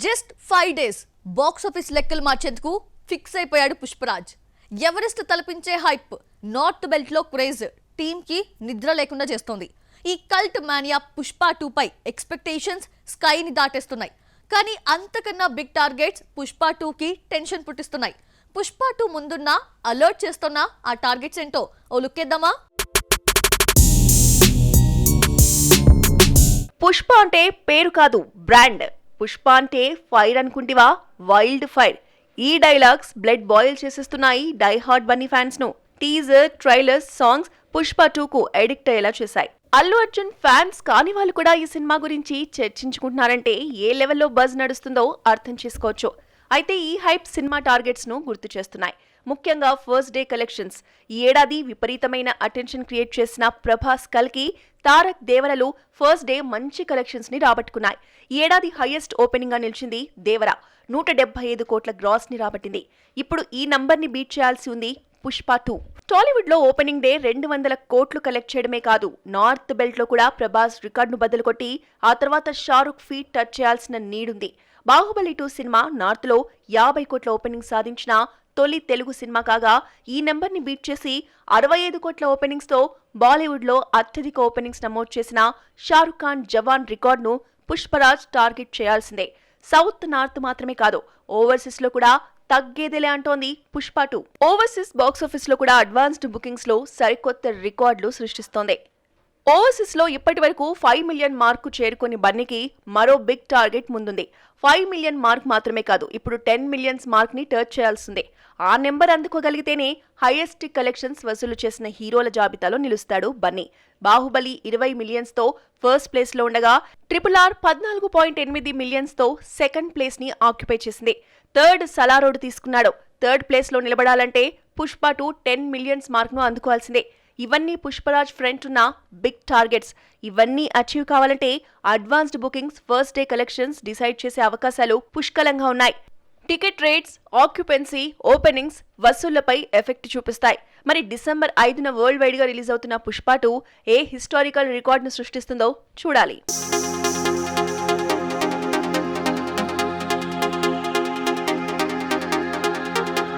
Just 5 days box office లెక్కలు మార్చేందుకు fix అయిపోయాడు పుష్పరాజ్. ఎవరెస్ట్ తలపించే హైప్, నార్త్ బెల్ట్ లో క్రేజ్ టీమ్ కి నిద్ర లేకుండా చేస్తోంది. ఈ కల్ట్ మానియా పుష్ప 2 పై ఎక్స్పెక్టేషన్స్ స్కైని దాటేస్తున్నాయి. కానీ అంతకన్నా బిగ్ టార్గెట్స్ పుష్ప 2 కి టెన్షన్ పుట్టిస్తున్నాయి. పుష్ప 2 ముందున్న అలర్ట్ చేస్తున్న ఆ టార్గెట్స్ ఏంటో ఓ లుక్కేద్దామా? పుష్ప అంటే పేరు కాదు, బ్రాండ్. పుష్ప అంటే ఫైర్ అనుకుంటివా? Wild fire. ఈ డైలాగ్స్ బ్లడ్ బాయిల్ చేసేస్తున్నాయి డై హార్ట్ బన్నీ ఫ్యాన్స్ ను. టీజర్, ట్రైలర్స్, సాంగ్స్ పుష్ప 2 కు ఎడిక్ట్ అయ్యేలా చేశాయి. అల్లు అర్జున్ ఫ్యాన్స్ కాని వాళ్ళు కూడా ఈ సినిమా గురించి చర్చించుకుంటున్నారంటే ఏ లెవెల్లో బజ్ నడుస్తుందో అర్థం చేసుకోవచ్చు. అయితే ఈ హైప్ సినిమా టార్గెట్స్ ను గుర్తు చేస్తున్నాయి. ముఖ్యంగా ఫస్ట్ డే కలెక్షన్స్. ఈ ఏడాది విపరీతమైన అటెన్షన్ క్రియేట్ చేసిన ప్రభాస్, కల్కి, తారక్, దేవరలు ఫస్ట్ డే మంచి కలెక్షన్స్ ని రాబట్టుకున్నాయి. ఈ ఏడాది హైయెస్ట్ ఓపెనింగ్ గా నిలిచింది దేవర. 175 కోట్ల గ్రాస్ ని రాబట్టింది. ఇప్పుడు ఈ నంబర్ ని బీట్ చేయాల్సి ఉంది పుష్ప 2. టాలీవుడ్ లో ఓపెనింగ్ డే 200 కోట్లు కలెక్ట్ చేయడమే కాదు, నార్త్ బెల్ట్ లో కూడా ప్రభాస్ రికార్డును బద్దలు కొట్టి ఆ తర్వాత షారుఖ్ ఫీట్ టచ్ చేయాల్సిన నీడుంది. బాహుబలి 2 సినిమా నార్త్ లో 50 కోట్ల ఓపెనింగ్ సాధించిన తొలి తెలుగు సినిమా కాగా, ఈ నెంబర్ ని బీట్ చేసి 65 కోట్ల ఓపెనింగ్స్ తో బాలీవుడ్ లో అత్యధిక ఓపెనింగ్స్ నమోదు చేసిన షారుఖ్ ఖాన్ జవాన్ రికార్డును పుష్పరాజ్ టార్గెట్ చేయాల్సిందే. సౌత్, నార్త్ మాత్రమే కాదు, ఓవర్సీస్ లో కూడా తగ్గేదేలే అంటోంది పుష్ప 2. ఓవర్సీస్ బాక్సాఫీస్ లో కూడా అడ్వాన్స్డ్ బుకింగ్స్ లో సరికొత్త రికార్డులు సృష్టిస్తోంది. ఓవర్సీస్ లో ఇప్పటి వరకు 5 మిలియన్ మార్కు చేరుకుని బన్నీకి మరో బిగ్ టార్గెట్ ముందుంది. 5 మిలియన్ మార్క్ మాత్రమే కాదు, ఇప్పుడు 10 మిలియన్స్ మార్క్ ని టచ్ చేయాల్సిందే. ఆ నెంబర్ అందుకోగలిగితేనే హైయెస్ట్ కలెక్షన్స్ వసూలు చేసిన హీరోల జాబితాలో నిలుస్తాడు బన్నీ. బాహుబలి 20 మిలియన్స్ తో ఫస్ట్ ప్లేస్ లో ఉండగా, RRR 14.8 మిలియన్స్ తో సెకండ్ ప్లేస్ ని ఆక్యుపై చేసింది. థర్డ్ సలారోడ్ తీసుకున్నాడు. థర్డ్ ప్లేస్ లో నిలబడాలంటే పుష్ప 2 10 మిలియన్స్ మార్క్ ను అందుకోవాల్సిందే. ఇవన్నీ పుష్పరాజ్ ఫ్రంట్ ఉన్న బిగ్ టార్గెట్స్. ఇవన్నీ అచీవ్ కావాలంటే advanced bookings, first day collections decide చేసే అవకాశాలు పుష్కలంగా ఉన్నాయి. టికెట్ రేట్స్, ఆక్యుపెన్సీ, ఓపెనింగ్స్, వసూళ్లపై ఎఫెక్ట్ చూపిస్తాయి. మరి డిసెంబర్ 5న వరల్డ్ వైడ్ గా రిలీజ్ అవుతున్న పుష్ప 2 ఏ హిస్టారికల్ రికార్డును సృష్టిస్తుందో చూడాలి.